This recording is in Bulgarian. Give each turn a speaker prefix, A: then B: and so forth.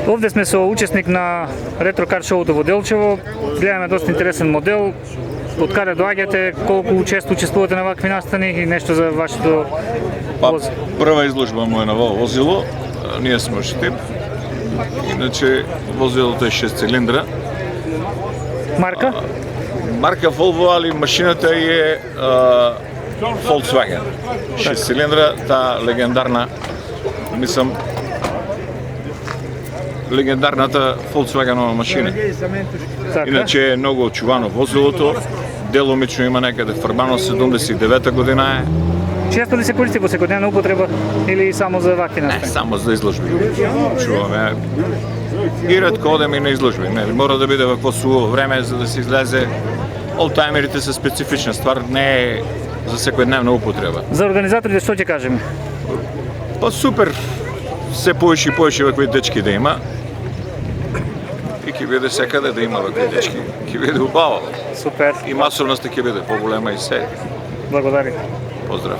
A: Ovdje сме со учесник на ретрокар шоуто во Делчево. Гледаме доста интересен модел. Од каде доаѓате, колку често учествувате на вакви настани и нешто за вашето воз?
B: Прва изложба му е на ово возило. Ние сме Штип. Иначе возилото е 6 цилиндра.
A: Марка?
B: Марка Volvo, али машината е Volkswagen. 6 цилиндра, таа легендарна, мислам, легендарната Volkswagenова машина.
A: Така.
B: Иначе е многу очувано возилото. Деломично има некаде фарбано, 79-та година е.
A: Често ли се користи во секојдневна употреба или само за вакви
B: Не,
A: настани?
B: само за изложби. Чуваме. И ретко одем и на изложби. Не, мора да биде во какво суво време за да се излезе. Олтаймерите се специфична ствар, не е за секојдневна употреба.
A: За организаторите што ќе кажеме?
B: Па супер, се повеќе и повеќе вакви дечки да има. И ќе биде секаде да има вакви дечки. Ќе биде убаво.
A: Супер.
B: И масовност ќе биде поголема и се.
A: Благодари.
B: Поздрав.